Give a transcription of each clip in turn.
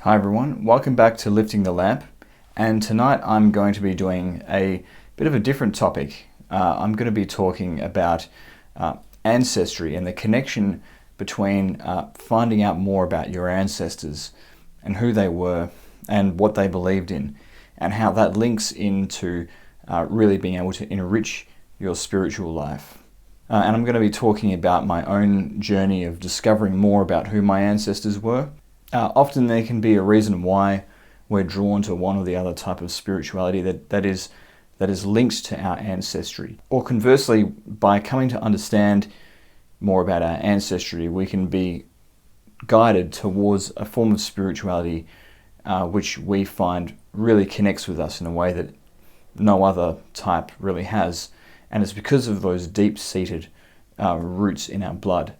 Hi everyone, welcome back to Lifting the Lamp, and tonight I'm going to be doing a bit of a different topic. I'm going to be talking about ancestry and the connection between finding out more about your ancestors and who they were and what they believed in, and how that links into really being able to enrich your spiritual life. And I'm going to be talking about my own journey of discovering more about who my ancestors were. Often there can be a reason why we're drawn to one or the other type of spirituality that is linked to our ancestry. Or conversely, by coming to understand more about our ancestry, we can be guided towards a form of spirituality which we find really connects with us in a way that no other type really has. And it's because of those deep-seated roots in our blood.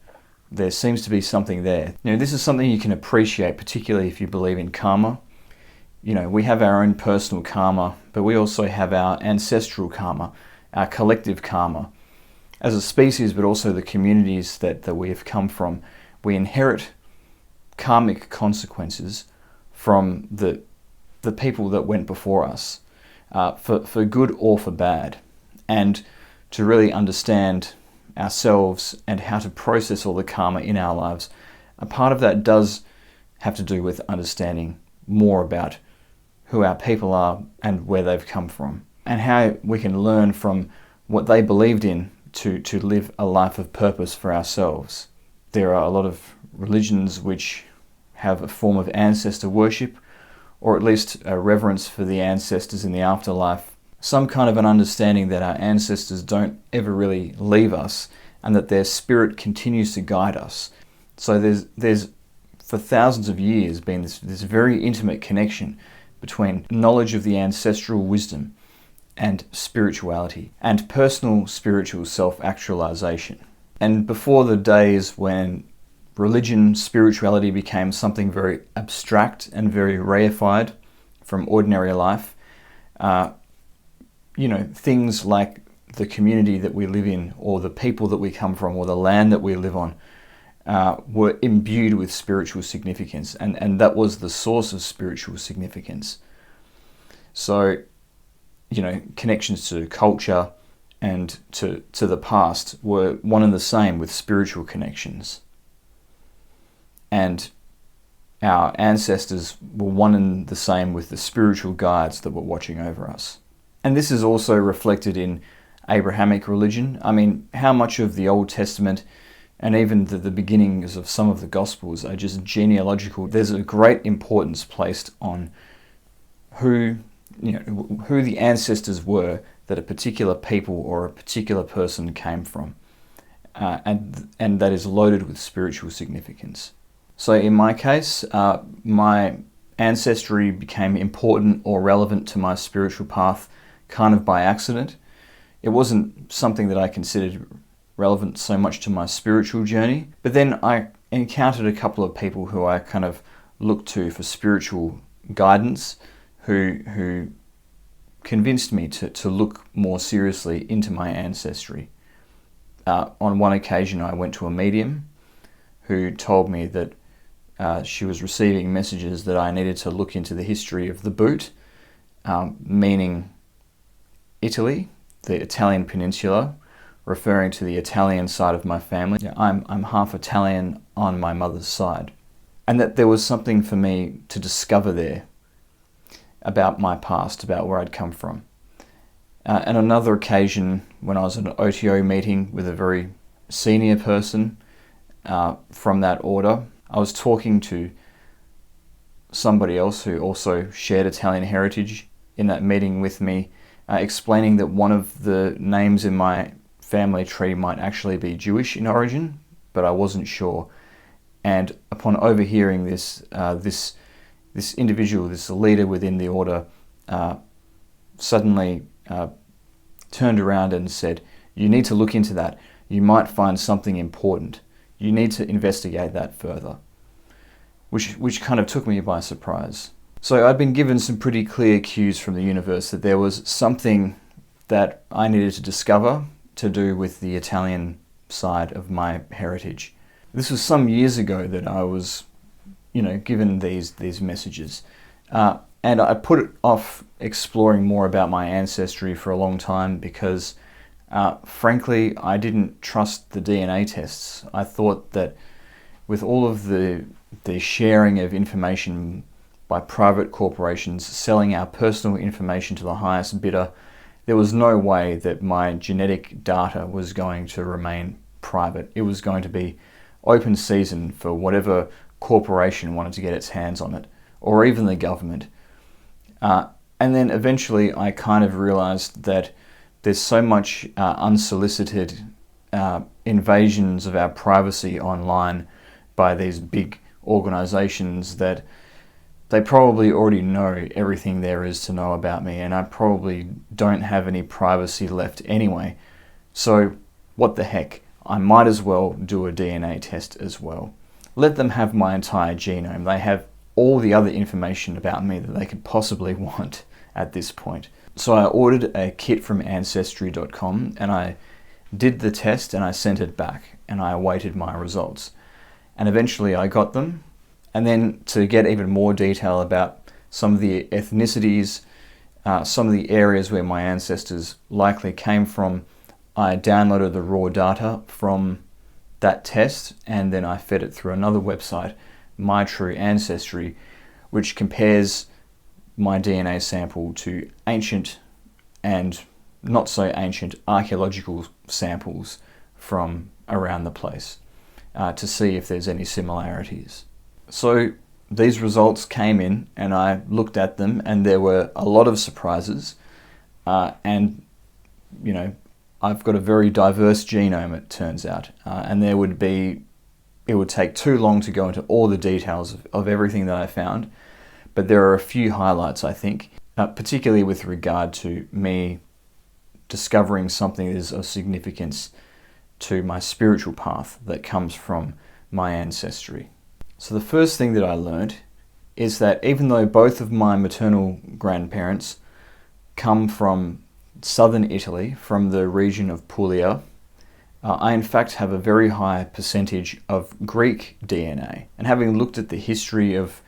There seems to be something there. This is something you can appreciate, particularly if you believe in karma. We have our own personal karma, but we also have our ancestral karma, our collective karma. As a species, but also the communities that we have come from, we inherit karmic consequences from the people that went before us, for good or for bad. And to really understand ourselves and how to process all the karma in our lives, a part of that does have to do with understanding more about who our people are and where they've come from, and how we can learn from what they believed in to live a life of purpose for ourselves. There are a lot of religions which have a form of ancestor worship, or at least a reverence for the ancestors in the afterlife. Some kind of an understanding that our ancestors don't ever really leave us and that their spirit continues to guide us. So there's for thousands of years been this very intimate connection between knowledge of the ancestral wisdom and spirituality and personal spiritual self-actualization. And before the days when religion, spirituality became something very abstract and very reified from ordinary life, things like the community that we live in, or the people that we come from, or the land that we live on, were imbued with spiritual significance, and that was the source of spiritual significance. So, connections to culture and to the past were one and the same with spiritual connections. And our ancestors were one and the same with the spiritual guides that were watching over us. And this is also reflected in Abrahamic religion. I mean, how much of the Old Testament and even the beginnings of some of the Gospels are just genealogical. There's a great importance placed on who the ancestors were that a particular people or a particular person came from, and that is loaded with spiritual significance. So in my case, my ancestry became important or relevant to my spiritual path kind of by accident. It wasn't something that I considered relevant so much to my spiritual journey, but then I encountered a couple of people who I kind of looked to for spiritual guidance, who convinced me to look more seriously into my ancestry. On one occasion I went to a medium who told me that she was receiving messages that I needed to look into the history of the boot, meaning Italy, the Italian peninsula, referring to the Italian side of my family. I'm half Italian on my mother's side. And that there was something for me to discover there about my past, about where I'd come from. And another occasion, when I was at an OTO meeting with a very senior person from that order, I was talking to somebody else who also shared Italian heritage in that meeting with me, explaining that one of the names in my family tree might actually be Jewish in origin, but I wasn't sure. And upon overhearing this, this individual, this leader within the order, suddenly turned around and said, "You need to look into that. You might find something important. You need to investigate that further," which kind of took me by surprise. So I'd been given some pretty clear cues from the universe that there was something that I needed to discover to do with the Italian side of my heritage. This was some years ago that I was given these messages. And I put it off exploring more about my ancestry for a long time because, frankly, I didn't trust the DNA tests. I thought that with all of the sharing of information by private corporations selling our personal information to the highest bidder, there was no way that my genetic data was going to remain private. It was going to be open season for whatever corporation wanted to get its hands on it, or even the government. And then eventually I kind of realized that there's so much unsolicited invasions of our privacy online by these big organizations that they probably already know everything there is to know about me, and I probably don't have any privacy left anyway. So what the heck? I might as well do a DNA test as well. Let them have my entire genome. They have all the other information about me that they could possibly want at this point. So I ordered a kit from Ancestry.com and I did the test and I sent it back and I awaited my results. And eventually I got them. And then to get even more detail about some of the ethnicities, some of the areas where my ancestors likely came from, I downloaded the raw data from that test and then I fed it through another website, My True Ancestry, which compares my DNA sample to ancient and not so ancient archaeological samples from around the place to see if there's any similarities. So these results came in and I looked at them and there were a lot of surprises and I've got a very diverse genome, it turns out, and it would take too long to go into all the details of everything that I found, but there are a few highlights, I think, particularly with regard to me discovering something that is of significance to my spiritual path that comes from my ancestry. So the first thing that I learned is that even though both of my maternal grandparents come from southern Italy, from the region of Pulia, I in fact have a very high percentage of Greek DNA. And having looked at the history of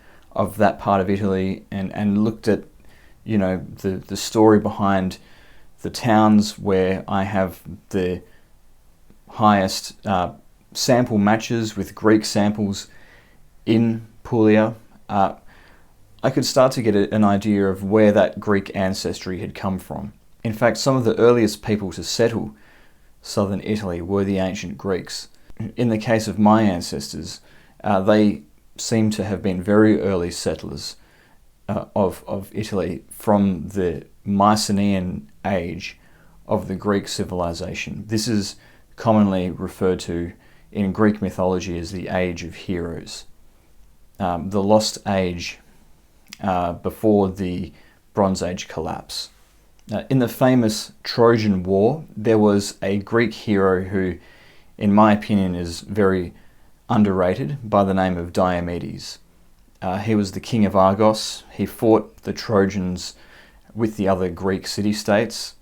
that part of Italy and looked at the story behind the towns where I have the highest sample matches with Greek samples in Pulia, I could start to get an idea of where that Greek ancestry had come from. In fact, some of the earliest people to settle southern Italy were the ancient Greeks. In the case of my ancestors, they seem to have been very early settlers of Italy from the Mycenaean age of the Greek civilization. This is commonly referred to in Greek mythology as the Age of Heroes, the lost age before the Bronze Age collapse. In the famous Trojan War, there was a Greek hero who, in my opinion, is very underrated, by the name of Diomedes. He was the king of Argos. He fought the Trojans with the other Greek city-states,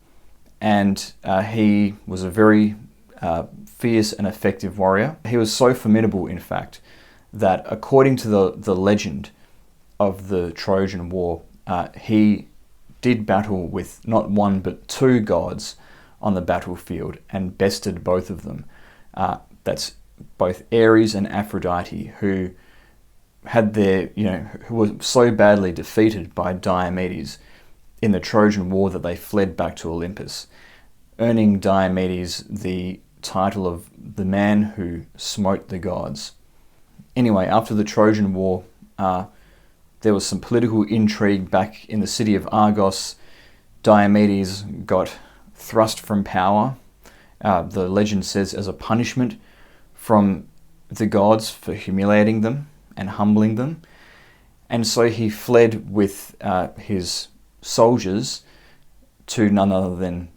and he was a very fierce and effective warrior. He was so formidable, in fact, that according to the legend of the Trojan War, he did battle with not one but two gods on the battlefield and bested both of them. That's both Ares and Aphrodite, who had who were so badly defeated by Diomedes in the Trojan War that they fled back to Olympus, earning Diomedes the title of the man who smote the gods. Anyway, after the Trojan War, there was some political intrigue back in the city of Argos. Diomedes got thrust from power, the legend says as a punishment from the gods for humiliating them and humbling them. And so he fled with his soldiers to none other than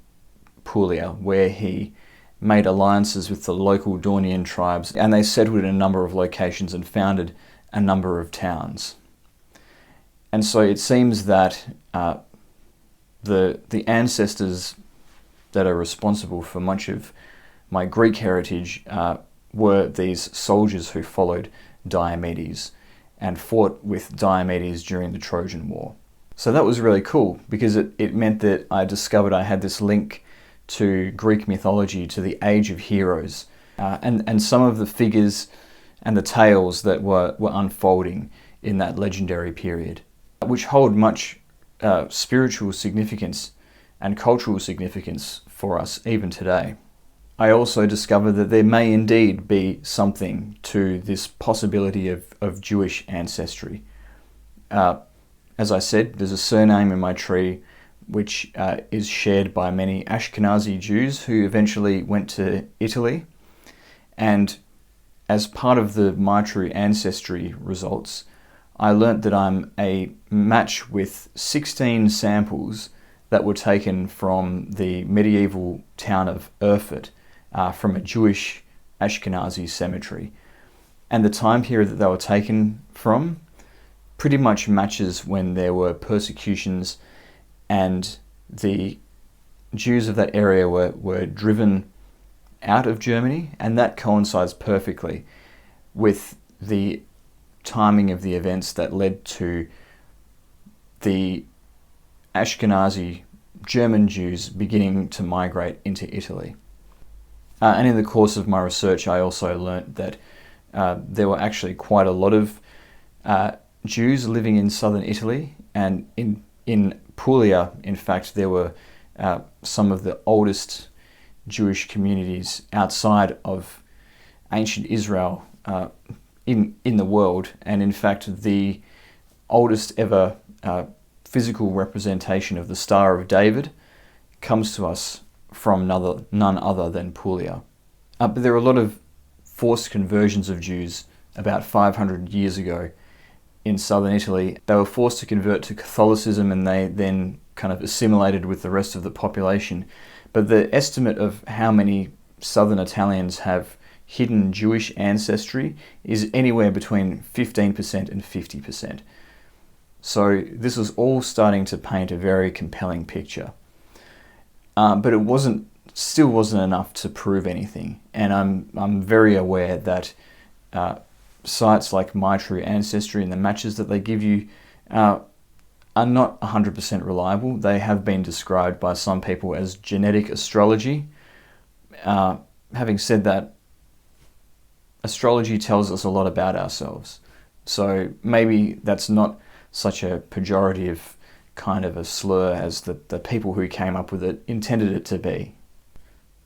Pulia, where he made alliances with the local Daunian tribes, and they settled in a number of locations and founded a number of towns. And so it seems that the ancestors that are responsible for much of my Greek heritage were these soldiers who followed Diomedes. and fought with Diomedes during the Trojan War. So that was really cool because it meant that I discovered I had this link to Greek mythology, to the Age of Heroes, and some of the figures and the tales that were unfolding in that legendary period, which hold much spiritual significance and cultural significance for us even today. I also discovered that there may indeed be something to this possibility of Jewish ancestry. As I said, there's a surname in my tree which is shared by many Ashkenazi Jews who eventually went to Italy. And as part of the My True Ancestry results, I learnt that I'm a match with 16 samples that were taken from the medieval town of Erfurt, from a Jewish Ashkenazi cemetery. And the time period that they were taken from pretty much matches when there were persecutions and the Jews of that area were driven out of Germany, and that coincides perfectly with the timing of the events that led to the Ashkenazi German Jews beginning to migrate into Italy. And in the course of my research, I also learnt that there were actually quite a lot of Jews living in southern Italy, and in Pulia, in fact, there were some of the oldest Jewish communities outside of ancient Israel in the world, and in fact the oldest ever physical representation of the Star of David comes to us from none other than Pulia. But there were a lot of forced conversions of Jews about 500 years ago in southern Italy. They were forced to convert to Catholicism, and they then kind of assimilated with the rest of the population. But the estimate of how many southern Italians have hidden Jewish ancestry is anywhere between 15% and 50%. So this was all starting to paint a very compelling picture. But it still wasn't enough to prove anything. And I'm very aware that sites like My True Ancestry and the matches that they give you are not 100% reliable. They have been described by some people as genetic astrology. Having said that, astrology tells us a lot about ourselves. So maybe that's not such a pejorative kind of a slur as the people who came up with it intended it to be.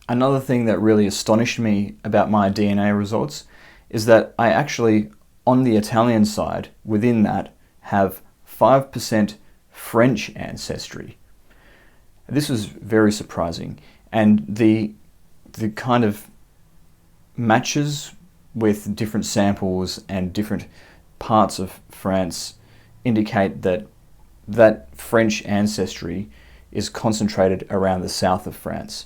Another thing that really astonished me about my DNA results is that I actually, on the Italian side, within that, have 5% French ancestry. This was very surprising, and the kind of matches with different samples and different parts of France indicate that French ancestry is concentrated around the south of France,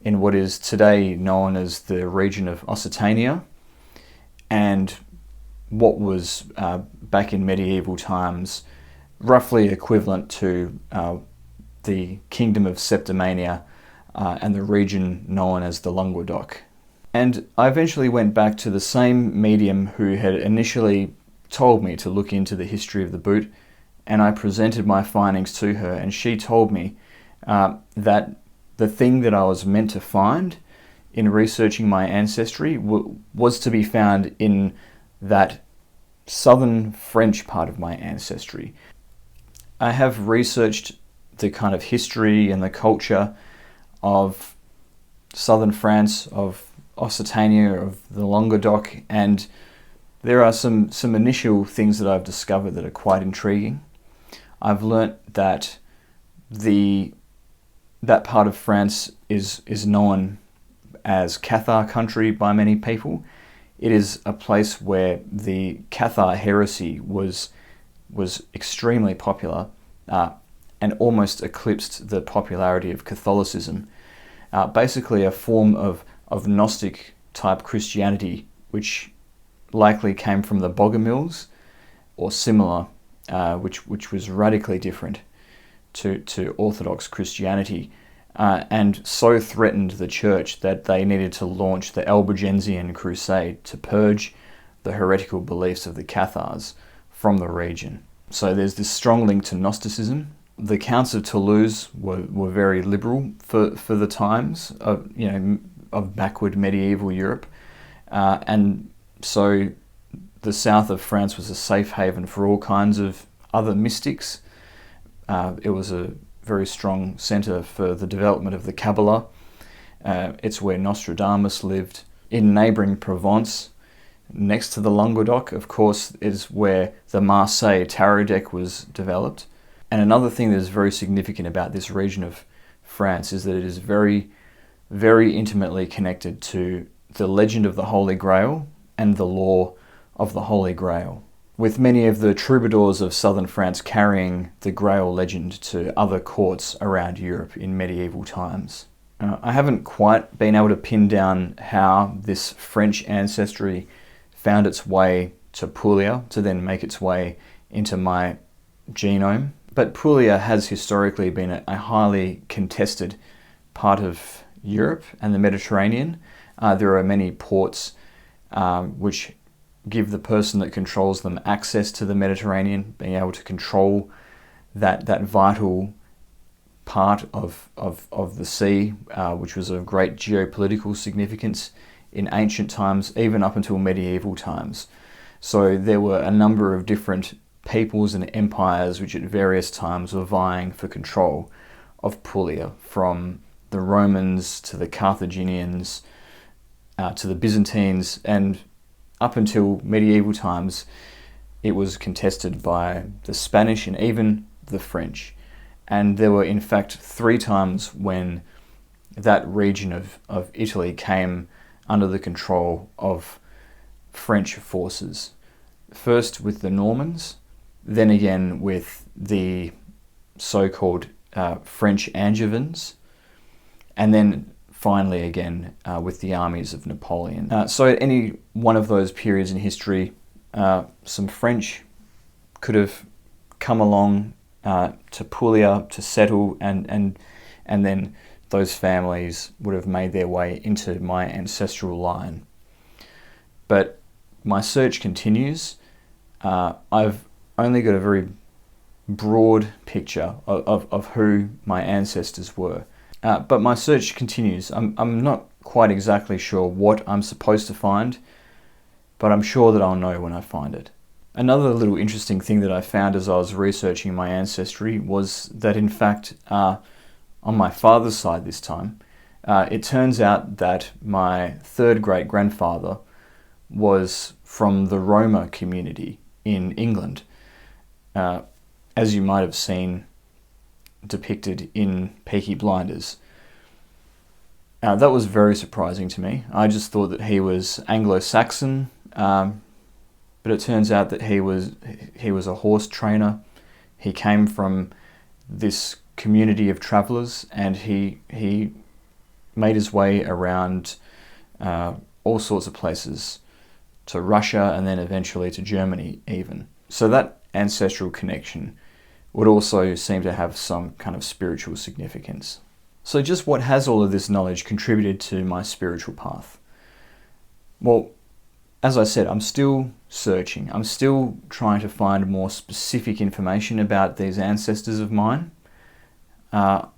in what is today known as the region of Occitania, and what was back in medieval times roughly equivalent to the Kingdom of Septimania and the region known as the Languedoc. And I eventually went back to the same medium who had initially told me to look into the history of the boot, and I presented my findings to her, and she told me that the thing that I was meant to find in researching my ancestry was to be found in that southern French part of my ancestry. I have researched the kind of history and the culture of southern France, of Occitania, of the Languedoc, and there are some initial things that I've discovered that are quite intriguing. I've learnt that that part of France is known as Cathar country by many people. It is a place where the Cathar heresy was extremely popular and almost eclipsed the popularity of Catholicism. Basically a form of Gnostic type Christianity, which likely came from the Bogomils or similar, which was radically different to Orthodox Christianity, and so threatened the church that they needed to launch the Albigensian Crusade to purge the heretical beliefs of the Cathars from the region. So there's this strong link to Gnosticism. The counts of Toulouse were very liberal for the times of backward medieval Europe, and so the south of France was a safe haven for all kinds of other mystics. It was a very strong centre for the development of the Kabbalah. It's where Nostradamus lived. In neighbouring Provence, next to the Languedoc, of course, is where the Marseille tarot deck was developed. And another thing that is very significant about this region of France is that it is very, very intimately connected to the legend of the Holy Grail and the lore of the Holy Grail, with many of the troubadours of southern France carrying the Grail legend to other courts around Europe in medieval times. I haven't quite been able to pin down how this French ancestry found its way to Pulia to then make its way into my genome. But Pulia has historically been a highly contested part of Europe and the Mediterranean. There are many ports which give the person that controls them access to the Mediterranean, being able to control that vital part of the sea, which was of great geopolitical significance in ancient times, even up until medieval times. So there were a number of different peoples and empires which at various times were vying for control of Pulia, from the Romans to the Carthaginians to the Byzantines, and up until medieval times it was contested by the Spanish and even the French. And there were in fact 3 times when that region of Italy came under the control of French forces. First with the Normans, then again with the so-called French Angevins, and then finally again with the armies of Napoleon. So at any one of those periods in history, some French could have come along to Pulia to settle, and then those families would have made their way into my ancestral line. But my search continues. I've only got a very broad picture of who my ancestors were. But my search continues. I'm not quite exactly sure what I'm supposed to find, but I'm sure that I'll know when I find it. Another little interesting thing that I found as I was researching my ancestry was that in fact, on my father's side this time, it turns out that my third great-grandfather was from the Roma community in England, as you might have seen depicted in Peaky Blinders. That was very surprising to me. I just thought that he was Anglo-Saxon, but it turns out that he was a horse trainer. He came from this community of travellers, and he made his way around all sorts of places, to Russia and then eventually to Germany even. So that ancestral connection would also seem to have some kind of spiritual significance. So just what has all of this knowledge contributed to my spiritual path? Well, as I said, I'm still searching. I'm still trying to find more specific information about these ancestors of mine, now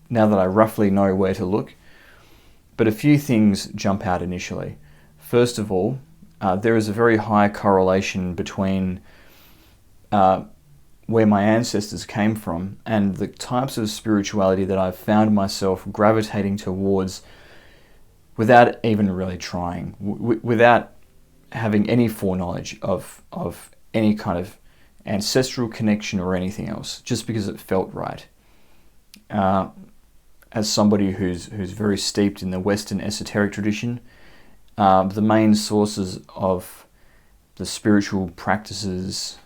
that I roughly know where to look. But a few things jump out initially. First of all, there is a very high correlation between where my ancestors came from and the types of spirituality that I've found myself gravitating towards without even really trying, without having any foreknowledge of any kind of ancestral connection or anything else, just because it felt right. As somebody who's very steeped in the Western esoteric tradition, the main sources of the spiritual practices,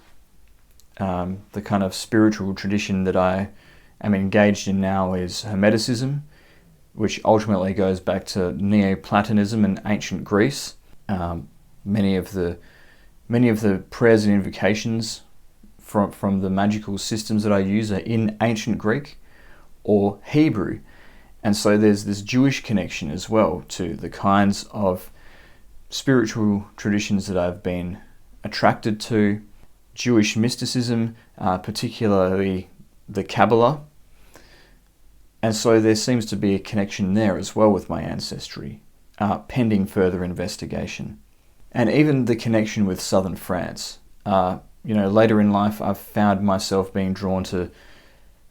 the kind of spiritual tradition that I am engaged in now is Hermeticism, which ultimately goes back to Neoplatonism in ancient Greece. Many of the prayers and invocations from the magical systems that I use are in ancient Greek or Hebrew. And so there's this Jewish connection as well to the kinds of spiritual traditions that I've been attracted to. Jewish mysticism, particularly the Kabbalah. And so there seems to be a connection there as well with my ancestry, pending further investigation. And even the connection with southern France. Later in life, I've found myself being drawn to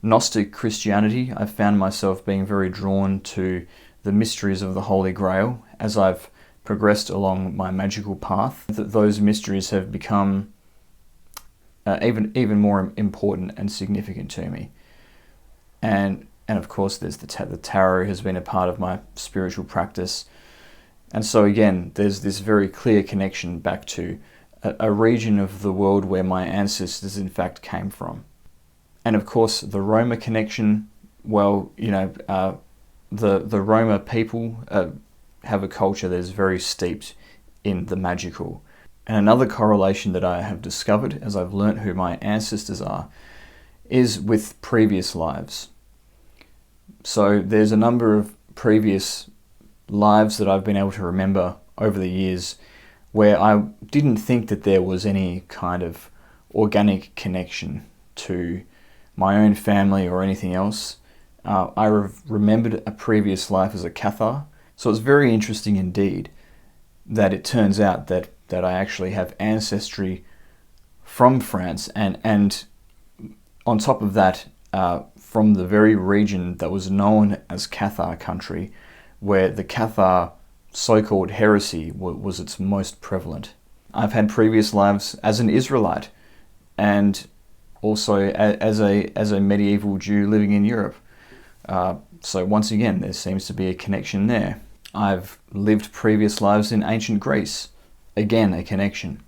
Gnostic Christianity. I've found myself being very drawn to the mysteries of the Holy Grail as I've progressed along my magical path. Those mysteries have become even more important and significant to me. And of course, there's the tarot has been a part of my spiritual practice. And so again, there's this very clear connection back to a region of the world where my ancestors in fact came from. And of course, the Roma connection, the Roma people have a culture that is very steeped in the magical. And another correlation that I have discovered as I've learnt who my ancestors are is with previous lives. So there's a number of previous lives that I've been able to remember over the years where I didn't think that there was any kind of organic connection to my own family or anything else. I remembered a previous life as a Cathar. So it's very interesting indeed that it turns out that I actually have ancestry from France and on top of that, from the very region that was known as Cathar country, where the Cathar so-called heresy was its most prevalent. I've had previous lives as an Israelite and also as a medieval Jew living in Europe. So once again, there seems to be a connection there. I've lived previous lives in ancient Greece. Again, a connection.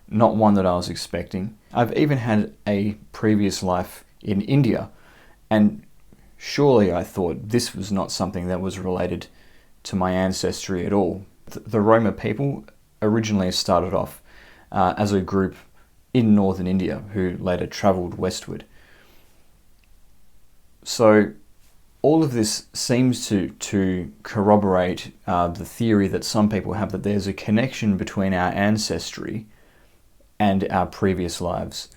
Not one that I was expecting. I've even had a previous life in India, and surely I thought this was not something that was related to my ancestry at all. The Roma people originally started off as a group in northern India who later travelled westward. So all of this seems to corroborate the theory that some people have that there's a connection between our ancestry and our previous lives,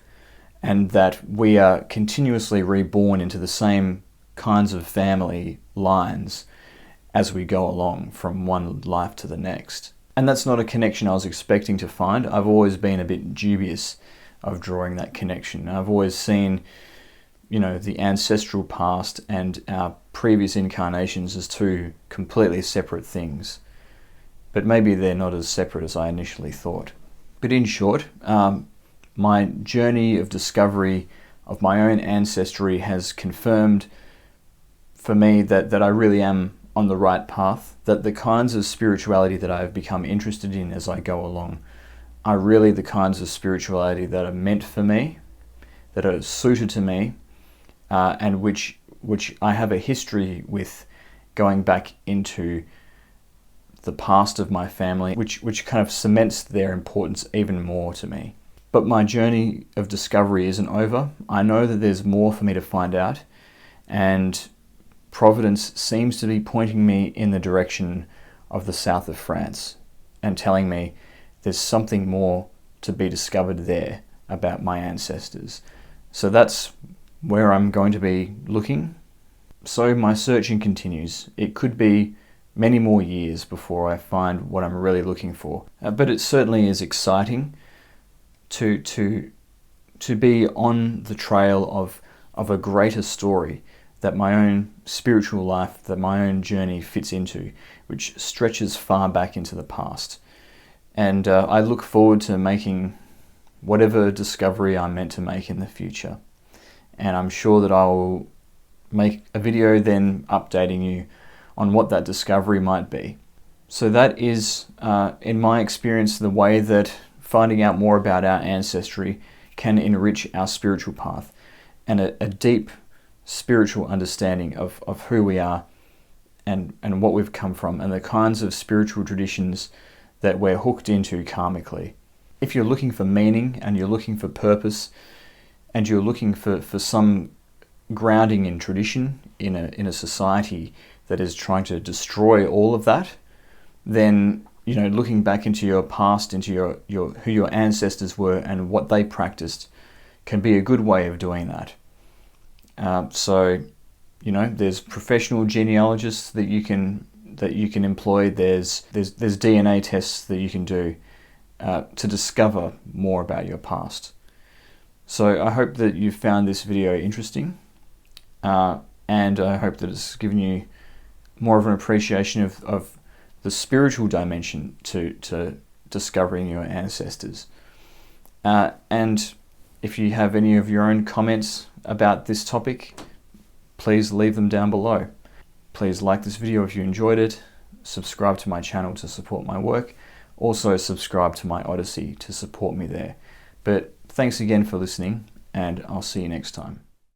and that we are continuously reborn into the same kinds of family lines as we go along from one life to the next. And that's not a connection I was expecting to find. I've always been a bit dubious of drawing that connection. I've always seen, the ancestral past and our previous incarnations as two completely separate things. But maybe they're not as separate as I initially thought. But in short, my journey of discovery of my own ancestry has confirmed for me that I really am on the right path, that the kinds of spirituality that I've become interested in as I go along are really the kinds of spirituality that are meant for me, that are suited to me, and which I have a history with going back into the past of my family, which kind of cements their importance even more to me. But my journey of discovery isn't over. I know that there's more for me to find out, and Providence seems to be pointing me in the direction of the south of France and telling me there's something more to be discovered there about my ancestors. So that's where I'm going to be looking. So my searching continues. It could be many more years before I find what I'm really looking for. But it certainly is exciting to be on the trail of a greater story that my own spiritual life, that my own journey fits into, which stretches far back into the past. And I look forward to making whatever discovery I'm meant to make in the future. And I'm sure that I will make a video then updating you on what that discovery might be. So that is, in my experience, the way that finding out more about our ancestry can enrich our spiritual path, and a deep spiritual understanding of who we are and what we've come from, and the kinds of spiritual traditions that we're hooked into karmically. If you're looking for meaning and you're looking for purpose and you're looking for some grounding in tradition in a society that is trying to destroy all of that, then looking back into your past, into your who your ancestors were and what they practiced, can be a good way of doing that. So there's professional genealogists that you can employ. There's DNA tests that you can do to discover more about your past. So I hope that you found this video interesting, and I hope that it's given you more of an appreciation of the spiritual dimension to discovering your ancestors. And if you have any of your own comments about this topic, please leave them down below. Please like this video if you enjoyed it, subscribe to my channel to support my work, also subscribe to my Odyssey to support me there. But thanks again for listening, and I'll see you next time.